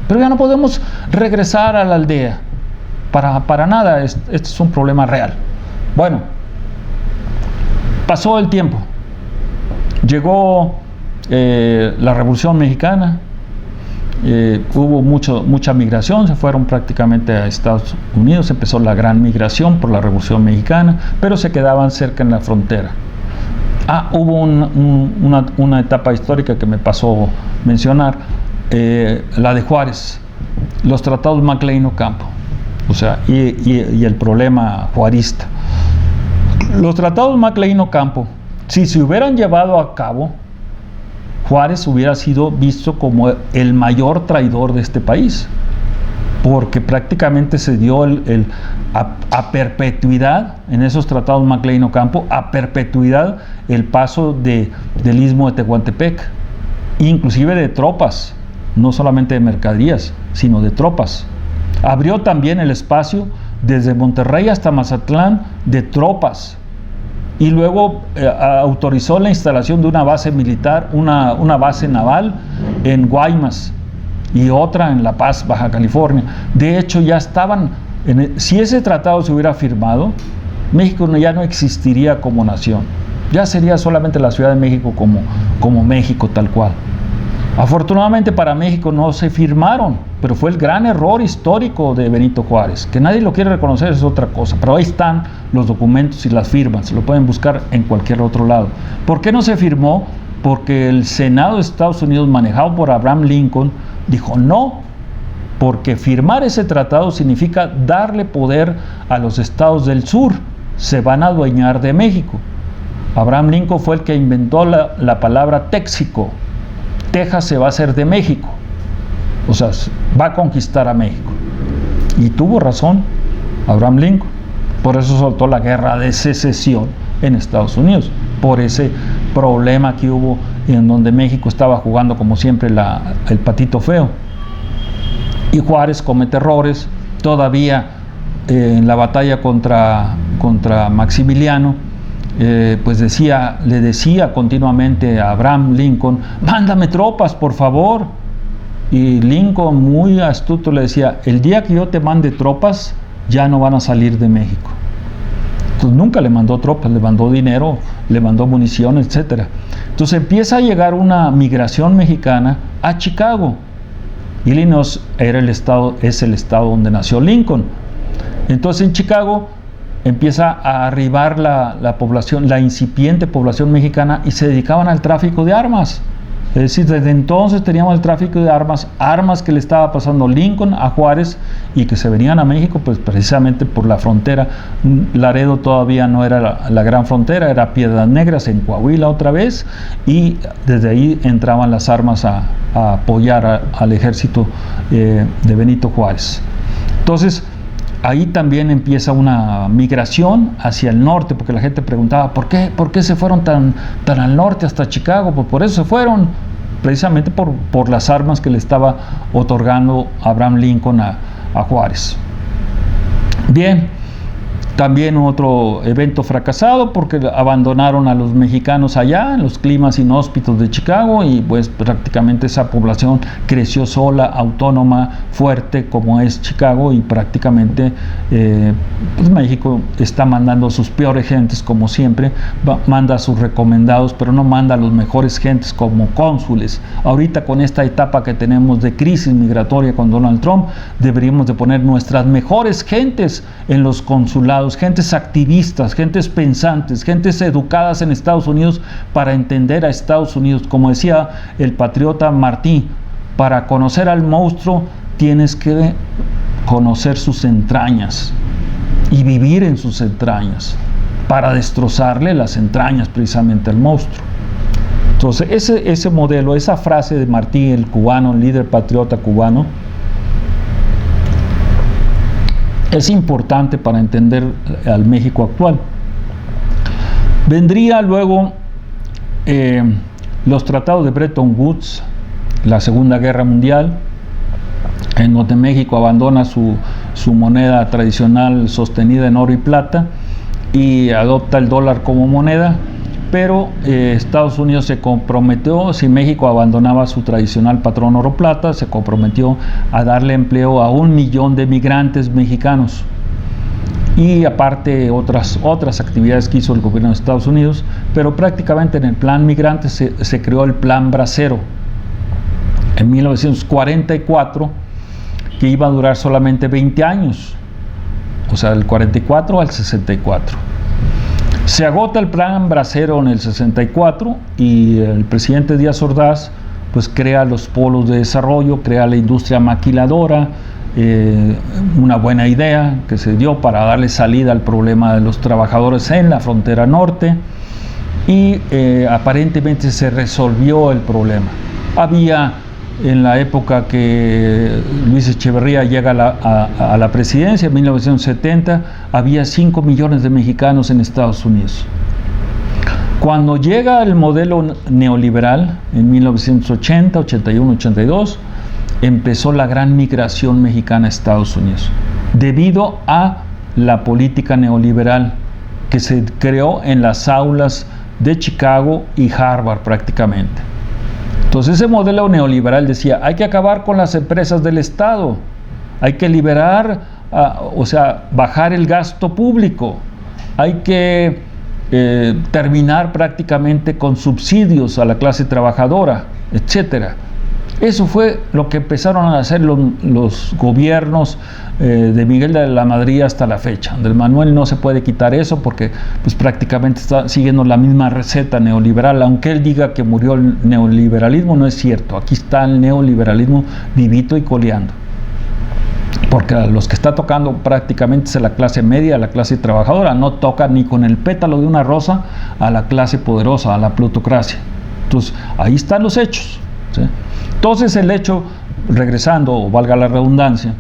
Pero ya no podemos regresar a la aldea, para nada. Este es un problema real. Bueno, pasó el tiempo, llegó la Revolución Mexicana, hubo mucha migración, se fueron prácticamente a Estados Unidos, empezó la gran migración por la Revolución Mexicana, pero se quedaban cerca en la frontera. Hubo una etapa histórica que me pasó mencionar, la de Juárez, los tratados MacLean-Ocampo, o sea, y el problema juarista. Los tratados MacLean-Ocampo, si se hubieran llevado a cabo, Juárez hubiera sido visto como el mayor traidor de este país, porque prácticamente se dio a perpetuidad en esos tratados MacLean-Ocampo, a perpetuidad el paso del istmo de Tehuantepec, inclusive de tropas, no solamente de mercaderías, sino de tropas. Abrió también el espacio desde Monterrey hasta Mazatlán de tropas, y luego autorizó la instalación de una base militar, una base naval en Guaymas y otra en La Paz, Baja California. De hecho, ya estaban, si ese tratado se hubiera firmado, México ya no existiría como nación, ya sería solamente la Ciudad de México como México tal cual. Afortunadamente para México no se firmaron, pero fue el gran error histórico de Benito Juárez. Que nadie lo quiere reconocer es otra cosa, pero ahí están los documentos y las firmas, lo pueden buscar en cualquier otro lado. ¿Por qué no se firmó? Porque el Senado de Estados Unidos, manejado por Abraham Lincoln, dijo no, porque firmar ese tratado significa darle poder a los estados del sur, se van a adueñar de México. Abraham Lincoln fue el que inventó la palabra Téxico. Texas se va a hacer de México, o sea, va a conquistar a México. Y tuvo razón Abraham Lincoln, por eso soltó la guerra de secesión en Estados Unidos, por ese problema que hubo en donde México estaba jugando como siempre el patito feo. Y Juárez comete errores, todavía en la batalla contra Maximiliano, pues le decía continuamente a Abraham Lincoln, mándame tropas por favor, y Lincoln muy astuto le decía, el día que yo te mande tropas ya no van a salir de México. Entonces nunca le mandó tropas, le mandó dinero, le mandó munición, etcétera. Entonces empieza a llegar una migración mexicana a Chicago. Illinois es el estado donde nació Lincoln. Entonces en Chicago empieza a arribar la población, la incipiente población mexicana, y se dedicaban al tráfico de armas. Es decir, desde entonces teníamos el tráfico de armas que le estaba pasando Lincoln a Juárez y que se venían a México, pues precisamente por la frontera. Laredo todavía no era la gran frontera, era Piedras Negras en Coahuila otra vez, y desde ahí entraban las armas a apoyar al ejército de Benito Juárez. Entonces, ahí también empieza una migración hacia el norte, porque la gente preguntaba, ¿por qué se fueron tan al norte hasta Chicago? Pues por eso se fueron, precisamente por las armas que le estaba otorgando Abraham Lincoln a Juárez. Bien, también otro evento fracasado, porque abandonaron a los mexicanos allá en los climas inhóspitos de Chicago, y pues prácticamente esa población creció sola, autónoma, fuerte como es Chicago, y prácticamente pues México está mandando a sus peores gentes como siempre, manda a sus recomendados, pero no manda a los mejores gentes como cónsules. Ahorita con esta etapa que tenemos de crisis migratoria con Donald Trump, deberíamos de poner nuestras mejores gentes en los consulados, gentes activistas, gentes pensantes, gentes educadas en Estados Unidos para entender a Estados Unidos. Como decía el patriota Martí, para conocer al monstruo tienes que conocer sus entrañas y vivir en sus entrañas para destrozarle las entrañas precisamente al monstruo. Entonces ese modelo, esa frase de Martí, el cubano, el líder patriota cubano, es importante para entender al México actual. Vendría luego los tratados de Bretton Woods, la Segunda Guerra Mundial, en donde México abandona su moneda tradicional sostenida en oro y plata y adopta el dólar como moneda, pero Estados Unidos se comprometió, si México abandonaba su tradicional patrón oro-plata, se comprometió a darle empleo a 1 millón de migrantes mexicanos. Y aparte otras actividades que hizo el gobierno de Estados Unidos, pero prácticamente en el plan migrante se creó el plan Bracero en 1944, que iba a durar solamente 20 años, o sea, del 44 al 64. Se agota el plan Bracero en el 64 y el presidente Díaz Ordaz pues crea los polos de desarrollo, crea la industria maquiladora, una buena idea que se dio para darle salida al problema de los trabajadores en la frontera norte, y aparentemente se resolvió el problema. Había, en la época que Luis Echeverría llega a la presidencia, en 1970, había 5 millones de mexicanos en Estados Unidos. Cuando llega el modelo neoliberal, en 1980, 81, 82, empezó la gran migración mexicana a Estados Unidos, debido a la política neoliberal que se creó en las aulas de Chicago y Harvard prácticamente. Entonces ese modelo neoliberal decía, hay que acabar con las empresas del Estado, hay que liberar, bajar el gasto público, hay que terminar prácticamente con subsidios a la clase trabajadora, etcétera. Eso fue lo que empezaron a hacer los gobiernos de Miguel de la Madrid hasta la fecha. Del Manuel no se puede quitar eso porque pues, prácticamente está siguiendo la misma receta neoliberal. Aunque él diga que murió el neoliberalismo, no es cierto. Aquí está el neoliberalismo vivito y coleando. Porque a los que está tocando prácticamente es a la clase media, a la clase trabajadora. No toca ni con el pétalo de una rosa a la clase poderosa, a la plutocracia. Entonces, ahí están los hechos, ¿sí? Entonces el hecho, regresando, o valga la redundancia,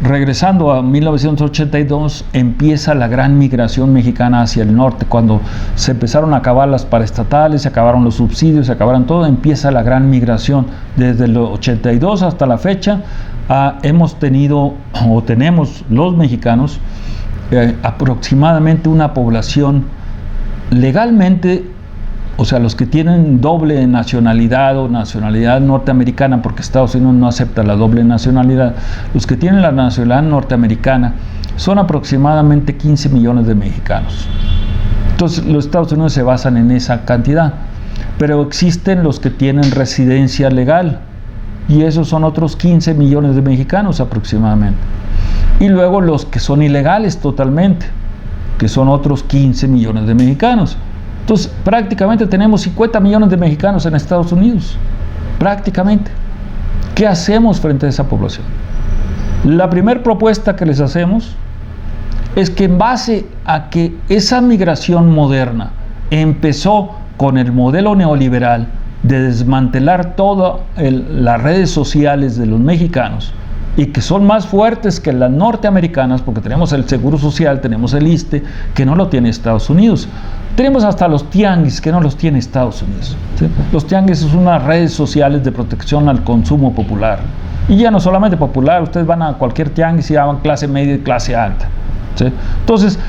regresando a 1982, empieza la gran migración mexicana hacia el norte. Cuando se empezaron a acabar las paraestatales, se acabaron los subsidios, se acabaron todo, empieza la gran migración. Desde el 82 hasta la fecha, hemos tenido, o tenemos los mexicanos, aproximadamente una población legalmente, o sea, los que tienen doble nacionalidad o nacionalidad norteamericana, porque Estados Unidos no acepta la doble nacionalidad, los que tienen la nacionalidad norteamericana son aproximadamente 15 millones de mexicanos. Entonces, los Estados Unidos se basan en esa cantidad, pero existen los que tienen residencia legal, y esos son otros 15 millones de mexicanos aproximadamente. Y luego los que son ilegales totalmente, que son otros 15 millones de mexicanos. Entonces, prácticamente tenemos 50 millones de mexicanos en Estados Unidos, prácticamente. ¿Qué hacemos frente a esa población? La primera propuesta que les hacemos es que en base a que esa migración moderna empezó con el modelo neoliberal de desmantelar todas las redes sociales de los mexicanos, y que son más fuertes que las norteamericanas, porque tenemos el Seguro Social, tenemos el ISSSTE, que no lo tiene Estados Unidos. Tenemos hasta los tianguis, que no los tiene Estados Unidos, ¿sí? Los tianguis son unas redes sociales de protección al consumo popular. Y ya no solamente popular, ustedes van a cualquier tianguis y van clase media y clase alta, ¿sí? Entonces,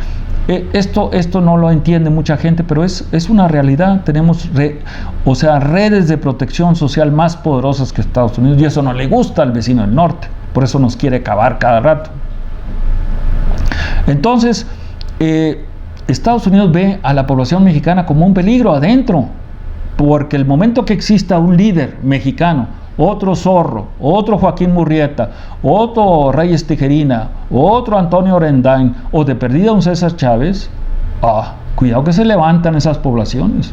esto no lo entiende mucha gente, pero es una realidad. Tenemos redes de protección social más poderosas que Estados Unidos, y eso no le gusta al vecino del norte. Por eso nos quiere acabar cada rato. Entonces, Estados Unidos ve a la población mexicana como un peligro adentro, porque el momento que exista un líder mexicano, otro Zorro, otro Joaquín Murrieta, otro Reyes Tijerina, otro Antonio Orendain, o de perdida un César Chávez, cuidado que se levantan esas poblaciones.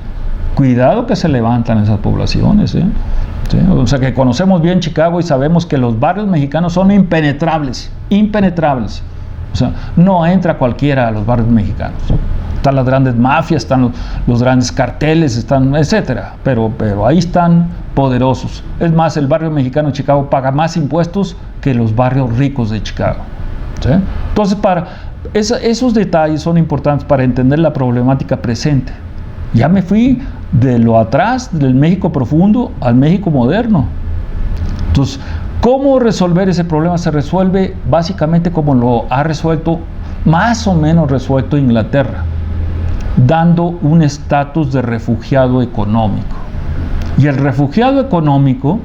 Cuidado que se levantan esas poblaciones, ¿eh? ¿Sí? O sea, que conocemos bien Chicago y sabemos que los barrios mexicanos son impenetrables, impenetrables. O sea, no entra cualquiera a los barrios mexicanos. Están las grandes mafias, están los grandes carteles, están, etcétera. Pero ahí están poderosos. Es más, el barrio mexicano de Chicago paga más impuestos que los barrios ricos de Chicago. ¿sí? Entonces, esos detalles son importantes para entender la problemática presente. Ya me fui de lo atrás, del México profundo, al México moderno. Entonces, ¿cómo resolver ese problema? Se resuelve básicamente como lo ha resuelto, más o menos resuelto Inglaterra, dando un estatus de refugiado económico. Y el refugiado económico,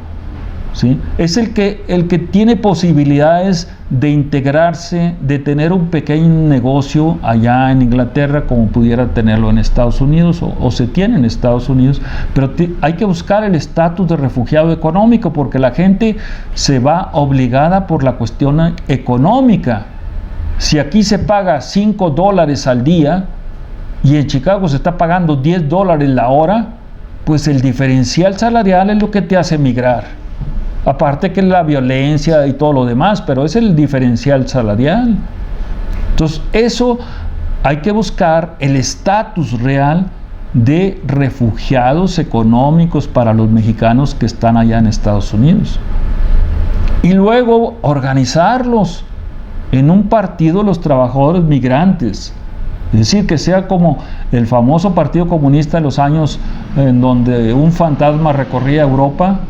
¿sí?, es el que tiene posibilidades de integrarse, de tener un pequeño negocio allá en Inglaterra como pudiera tenerlo en Estados Unidos o se tiene en Estados Unidos, pero hay que buscar el estatus de refugiado económico porque la gente se va obligada por la cuestión económica. Si aquí se paga $5 al día y en Chicago se está pagando $10 la hora, pues el diferencial salarial es lo que te hace migrar. Aparte que la violencia y todo lo demás, pero es el diferencial salarial. Entonces, eso hay que buscar el estatus real de refugiados económicos para los mexicanos que están allá en Estados Unidos. Y luego organizarlos en un partido de los trabajadores migrantes. Es decir, que sea como el famoso Partido Comunista de los años en donde un fantasma recorría Europa,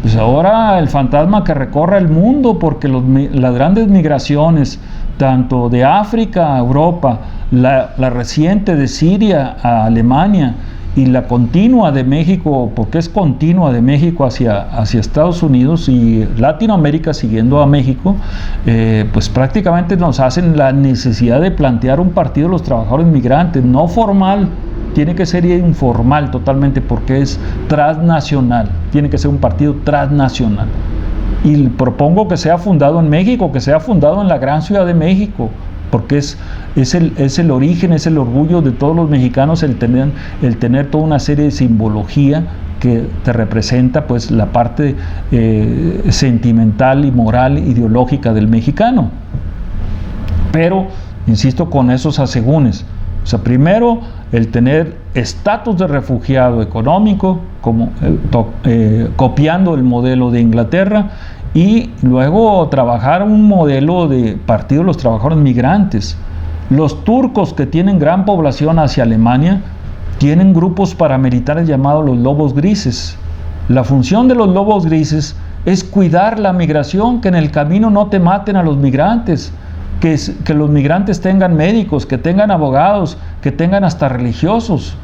pues ahora el fantasma que recorra el mundo, porque las grandes migraciones, tanto de África a Europa, la reciente de Siria a Alemania y la continua de México, porque es continua de México hacia Estados Unidos y Latinoamérica siguiendo a México, pues prácticamente nos hacen la necesidad de plantear un partido de los trabajadores migrantes, no formal, tiene que ser informal totalmente porque es transnacional, tiene que ser un partido transnacional. Y propongo que sea fundado en México, que sea fundado en la gran Ciudad de México, porque es el origen, es el orgullo de todos los mexicanos el tener toda una serie de simbología que te representa pues la parte sentimental y moral, ideológica del mexicano. Pero, insisto, con esos asegúnes. O sea, primero, el tener estatus de refugiado económico, como copiando el modelo de Inglaterra, y luego trabajar un modelo de partido de los trabajadores migrantes. Los turcos, que tienen gran población hacia Alemania, tienen grupos paramilitares llamados los lobos grises. La función de los lobos grises es cuidar la migración, que en el camino no te maten a los migrantes, que los migrantes tengan médicos, que tengan abogados, que tengan hasta religiosos.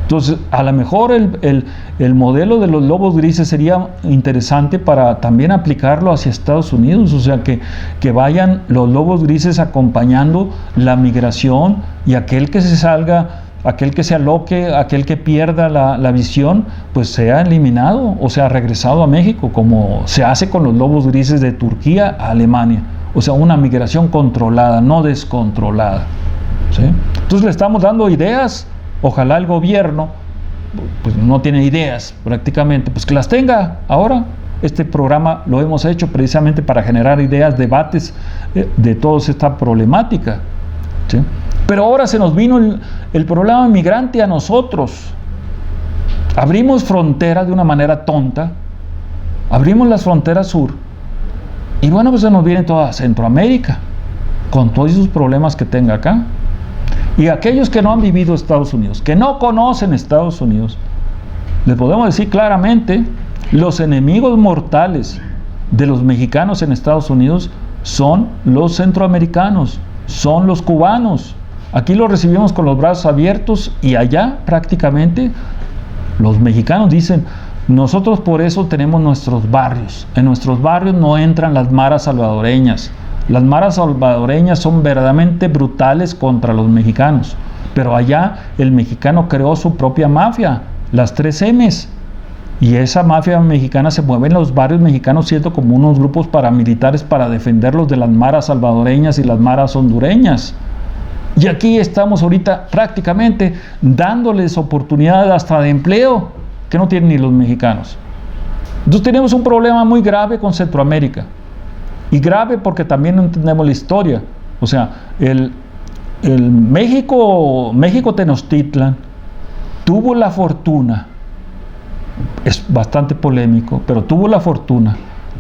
Entonces, a lo mejor el modelo de los lobos grises sería interesante para también aplicarlo hacia Estados Unidos, o sea, que vayan los lobos grises acompañando la migración y aquel que se salga, aquel que se aloque, aquel que pierda la visión, pues sea eliminado o sea regresado a México, como se hace con los lobos grises de Turquía a Alemania. O sea, una migración controlada, no descontrolada, ¿sí? Entonces le estamos dando ideas. Ojalá el gobierno, pues no tiene ideas prácticamente, pues que las tenga ahora. Este programa lo hemos hecho precisamente para generar ideas, debates de toda esta problemática, ¿sí? Pero ahora se nos vino el problema migrante a nosotros. Abrimos fronteras de una manera tonta, abrimos las fronteras sur, y bueno, pues se nos viene toda Centroamérica, con todos esos problemas que tenga acá. Y aquellos que no han vivido Estados Unidos, que no conocen Estados Unidos, les podemos decir claramente, los enemigos mortales de los mexicanos en Estados Unidos son los centroamericanos, son los cubanos. Aquí los recibimos con los brazos abiertos y allá prácticamente los mexicanos dicen, nosotros por eso tenemos nuestros barrios. En nuestros barrios no entran las maras salvadoreñas. Las maras salvadoreñas son verdaderamente brutales contra los mexicanos, pero allá el mexicano creó su propia mafia, las 3 M's, y esa mafia mexicana se mueve en los barrios mexicanos siendo como unos grupos paramilitares para defenderlos de las maras salvadoreñas y las maras hondureñas. Y aquí estamos ahorita prácticamente dándoles oportunidades hasta de empleo que no tienen ni los mexicanos. Entonces tenemos un problema muy grave con Centroamérica. Y grave porque también no entendemos la historia. O sea, el México Tenochtitlan tuvo la fortuna, es bastante polémico, pero tuvo la fortuna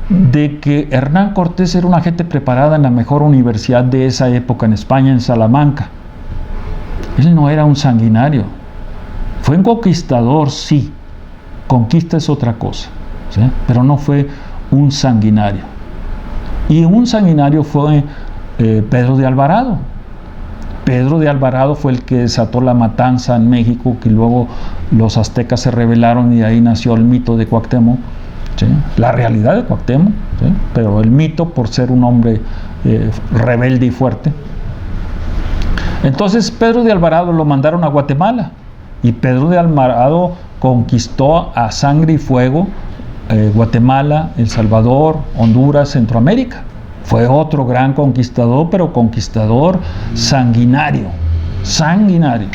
de que Hernán Cortés era una gente preparada en la mejor universidad de esa época en España, en Salamanca. Él no era un sanguinario. Fue un conquistador, sí. Conquista es otra cosa, ¿sí? Pero no fue un sanguinario. Y un sanguinario fue Pedro de Alvarado. Pedro de Alvarado fue el que desató la matanza en México, que luego los aztecas se rebelaron y de ahí nació el mito de Cuauhtémoc, ¿sí? La realidad de Cuauhtémoc, ¿sí? Pero el mito por ser un hombre rebelde y fuerte. Entonces Pedro de Alvarado lo mandaron a Guatemala y Pedro de Alvarado conquistó a sangre y fuego Guatemala, El Salvador, Honduras, Centroamérica. Fue otro gran conquistador, pero conquistador sanguinario, sanguinario.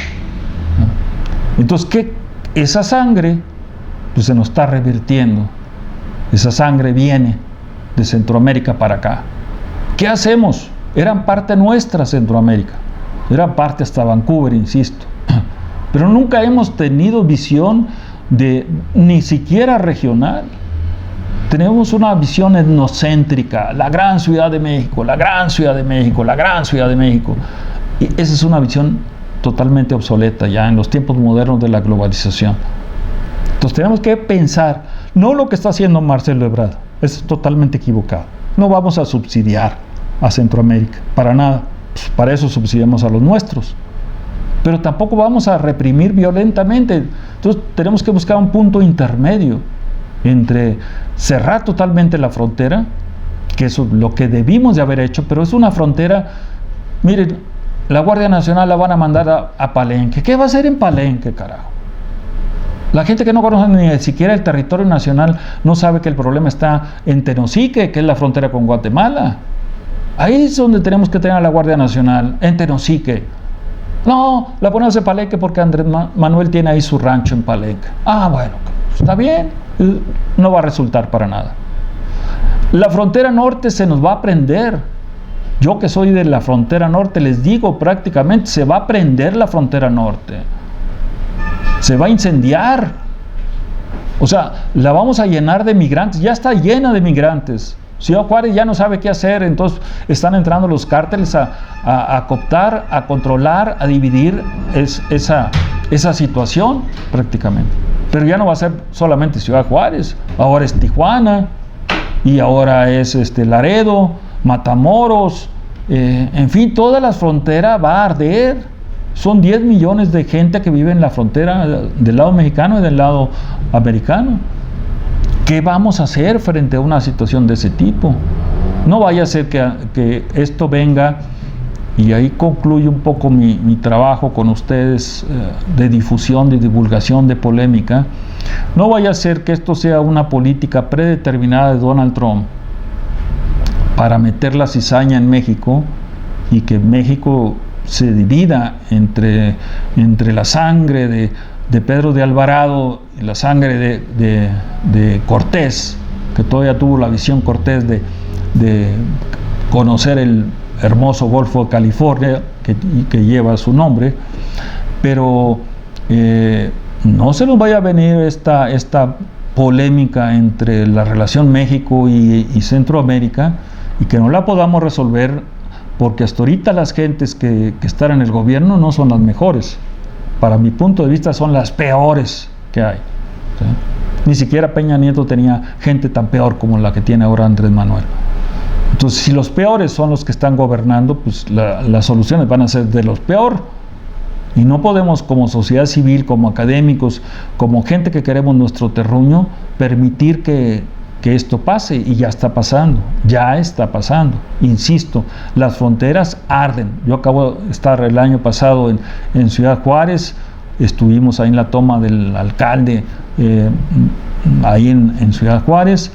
Entonces, ¿qué? Esa sangre pues, se nos está revirtiendo. Esa sangre viene de Centroamérica para acá. ¿Qué hacemos? Eran parte nuestra Centroamérica. Eran parte hasta Vancouver, insisto. Pero nunca hemos tenido visión de ni siquiera regional. Tenemos una visión etnocéntrica, la gran Ciudad de México, la gran Ciudad de México, la gran Ciudad de México. Y esa es una visión totalmente obsoleta ya en los tiempos modernos de la globalización. Entonces tenemos que pensar, no lo que está haciendo Marcelo Ebrard, es totalmente equivocado. No vamos a subsidiar a Centroamérica, para nada. Pues para eso subsidiamos a los nuestros. Pero tampoco vamos a reprimir violentamente. Entonces tenemos que buscar un punto intermedio entre cerrar totalmente la frontera, que es lo que debimos de haber hecho, pero es una frontera, miren, la Guardia Nacional la van a mandar a Palenque. ¿Qué va a hacer en Palenque, carajo? La gente que no conoce ni siquiera el territorio nacional no sabe que el problema está en Tenosique, que es la frontera con Guatemala. Ahí es donde tenemos que tener a la Guardia Nacional, en Tenosique. No, la ponemos en Palenque porque Andrés Manuel tiene ahí su rancho en Palenque. Ah, bueno, está bien, no va a resultar para nada. La frontera norte se nos va a prender. Yo que soy de la frontera norte les digo prácticamente, se va a prender la frontera norte. Se va a incendiar. O sea, la vamos a llenar de migrantes. Ya está llena de migrantes. Ciudad Juárez ya no sabe qué hacer, entonces están entrando los cárteles a cooptar, a controlar, a dividir esa situación prácticamente. Pero ya no va a ser solamente Ciudad Juárez, ahora es Tijuana, y ahora es Laredo, Matamoros, en fin, toda la frontera va a arder. Son 10 millones de gente que vive en la frontera del lado mexicano y del lado americano. ¿Qué vamos a hacer frente a una situación de ese tipo? No vaya a ser que esto venga, y ahí concluye un poco mi trabajo con ustedes de difusión, de divulgación, de polémica. No vaya a ser que esto sea una política predeterminada de Donald Trump para meter la cizaña en México y que México se divida entre la sangre de Pedro de Alvarado y la sangre de Cortés, que todavía tuvo la visión Cortés de conocer el hermoso Golfo de California que lleva su nombre, pero no se nos vaya a venir esta polémica entre la relación México y Centroamérica y que no la podamos resolver, porque hasta ahorita las gentes que están en el gobierno no son las mejores. Para mi punto de vista son las peores que hay. ¿Sí? Ni siquiera Peña Nieto tenía gente tan peor como la que tiene ahora Andrés Manuel. Entonces, si los peores son los que están gobernando, pues las soluciones van a ser de los peores. Y no podemos, como sociedad civil, como académicos, como gente que queremos nuestro terruño, permitir que esto pase, y ya está pasando, insisto, las fronteras arden. Yo acabo de estar el año pasado en Ciudad Juárez, estuvimos ahí en la toma del alcalde, ahí en Ciudad Juárez,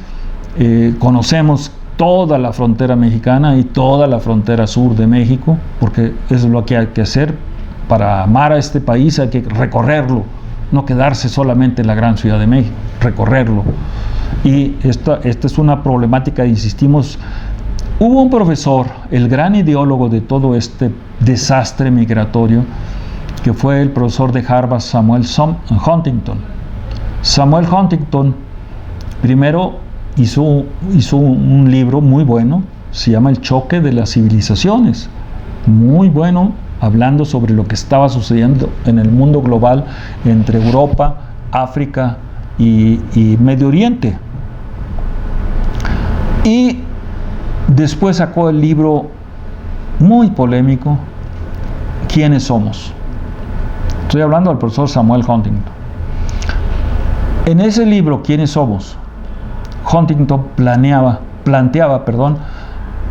conocemos toda la frontera mexicana y toda la frontera sur de México, porque eso es lo que hay que hacer. Para amar a este país hay que recorrerlo, no quedarse solamente en la gran Ciudad de México, recorrerlo. Y esta es una problemática, insistimos. Hubo un profesor, el gran ideólogo de todo este desastre migratorio, que fue el profesor de Harvard, Samuel Huntington. Samuel Huntington primero hizo un libro muy bueno, se llama El choque de las civilizaciones, muy bueno, hablando sobre lo que estaba sucediendo en el mundo global entre Europa, África y Medio Oriente. Y después sacó el libro muy polémico, ¿Quiénes somos? Estoy hablando del profesor Samuel Huntington. En ese libro, ¿Quiénes somos?, Huntington planteaba,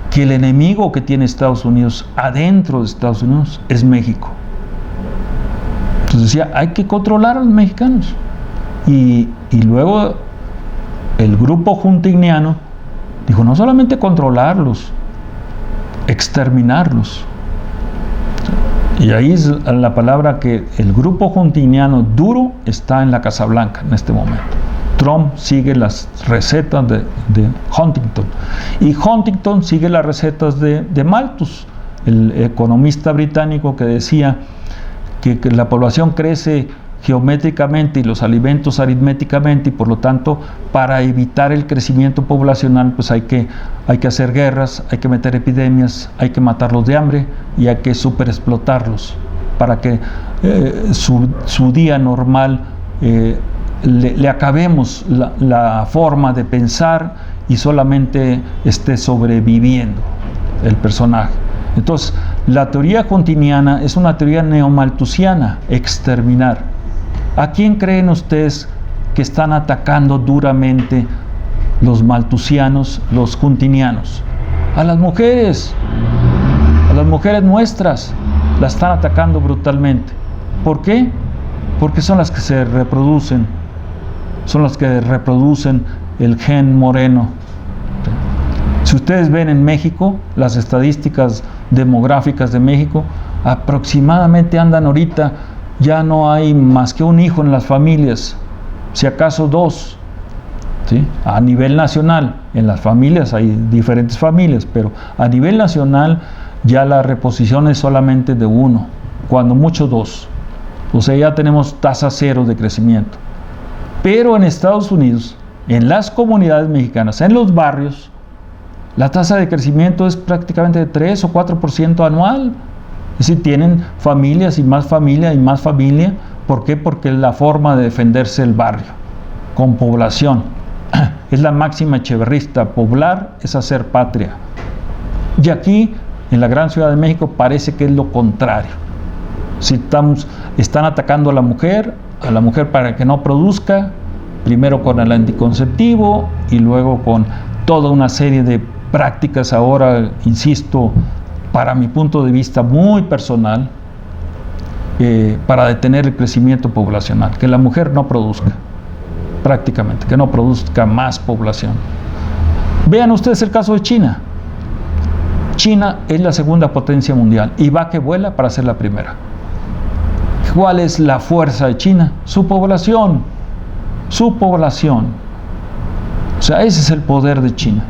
que el enemigo que tiene Estados Unidos adentro de Estados Unidos es México. Entonces decía, hay que controlar a los mexicanos. Y luego el grupo huntingtoniano dijo, no solamente controlarlos, exterminarlos. Y ahí es la palabra que el grupo huntingtoniano duro está en la Casa Blanca en este momento. Trump sigue las recetas de Huntington y Huntington sigue las recetas de Malthus, el economista británico que decía que la población crece geométricamente y los alimentos aritméticamente, y por lo tanto para evitar el crecimiento poblacional pues hay que hacer guerras, hay que meter epidemias, hay que matarlos de hambre y hay que superexplotarlos para que su día normal le acabemos la forma de pensar y solamente esté sobreviviendo el personaje. Entonces, la teoría huntingtoniana es una teoría neomalthusiana, exterminar. ¿A quién creen ustedes que están atacando duramente los malthusianos, los huntingtonianos? A las mujeres nuestras, las están atacando brutalmente. ¿Por qué? Porque son las que se reproducen, son las que reproducen el gen moreno. Si ustedes ven en México, las estadísticas demográficas de México, aproximadamente andan ahorita, ya no hay más que un hijo en las familias, si acaso dos, ¿sí? A nivel nacional, en las familias hay diferentes familias, pero a nivel nacional ya la reposición es solamente de uno, cuando mucho dos. O sea, ya tenemos tasa cero de crecimiento. Pero en Estados Unidos, en las comunidades mexicanas, en los barrios, la tasa de crecimiento es prácticamente de 3 o 4% anual. Es decir, tienen familias y más familia y más familia. ¿Por qué? Porque es la forma de defenderse el barrio, con población. Es la máxima echeverrista, poblar es hacer patria. Y aquí, en la gran Ciudad de México, parece que es lo contrario. Si están atacando a la mujer para que no produzca, primero con el anticonceptivo y luego con toda una serie de prácticas ahora, insisto, para mi punto de vista muy personal, para detener el crecimiento poblacional, que la mujer no produzca, prácticamente, que no produzca más población. Vean ustedes el caso de China. China es la segunda potencia mundial y va que vuela para ser la primera. ¿Cuál es la fuerza de China? Su población. Su población. O sea, ese es el poder de China.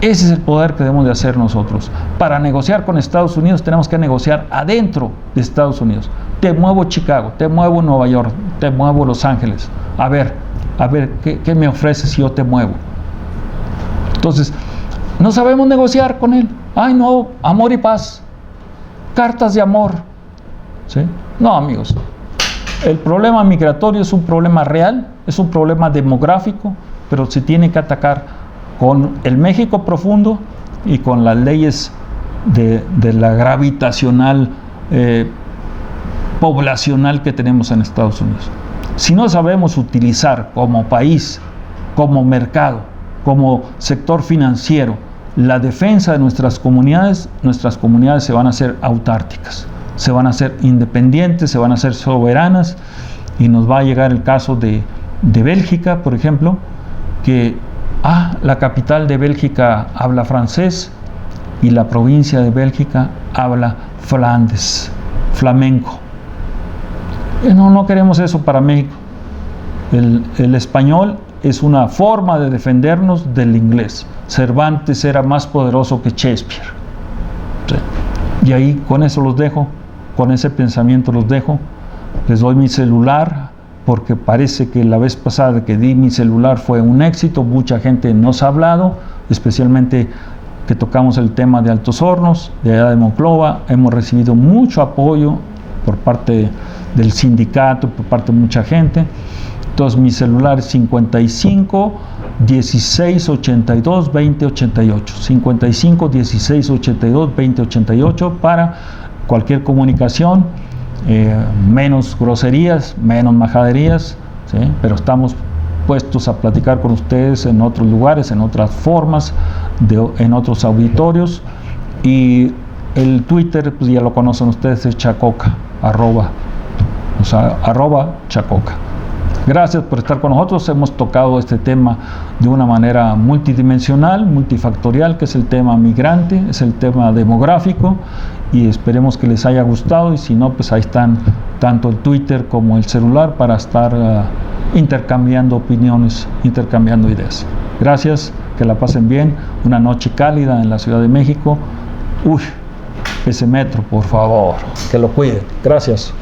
Ese es el poder que debemos de hacer nosotros. Para negociar con Estados Unidos tenemos que negociar adentro de Estados Unidos. Te muevo Chicago, te muevo Nueva York, te muevo Los Ángeles. A ver, ¿qué me ofreces si yo te muevo? Entonces, no sabemos negociar con él. Ay, no, amor y paz. Cartas de amor. ¿Sí? No, amigos. El problema migratorio es un problema real, es un problema demográfico, pero se tiene que atacar con el México profundo y con las leyes de la gravitacional poblacional que tenemos en Estados Unidos. Si no sabemos utilizar como país, como mercado, como sector financiero, la defensa de nuestras comunidades se van a hacer autárquicas, se van a hacer independientes, se van a hacer soberanas, y nos va a llegar el caso de Bélgica, por ejemplo, que la capital de Bélgica habla francés y la provincia de Bélgica habla Flandes, flamenco. No queremos eso para México. El español es una forma de defendernos del inglés. Cervantes era más poderoso que Shakespeare. ¿Sí? Y ahí con eso los dejo, con ese pensamiento los dejo. Les doy mi celular porque parece que la vez pasada que di mi celular fue un éxito, mucha gente nos ha hablado, especialmente que tocamos el tema de Altos Hornos, de allá de Monclova. Hemos recibido mucho apoyo por parte del sindicato, por parte de mucha gente. Entonces mi celular es 55 16 82 20 88, 55 16 82 20 88 para cualquier comunicación, menos groserías, menos majaderías, ¿sí? Pero estamos puestos a platicar con ustedes en otros lugares, en otras formas, en otros auditorios. Y el Twitter, pues ya lo conocen ustedes, es Chacoca, arroba Chacoca. Gracias por estar con nosotros. Hemos tocado este tema de una manera multidimensional, multifactorial, que es el tema migrante, es el tema demográfico, y esperemos que les haya gustado. Y si no, pues ahí están tanto el Twitter como el celular para estar intercambiando opiniones, intercambiando ideas. Gracias, que la pasen bien. Una noche cálida en la Ciudad de México. Ese metro, por favor, que lo cuiden. Gracias.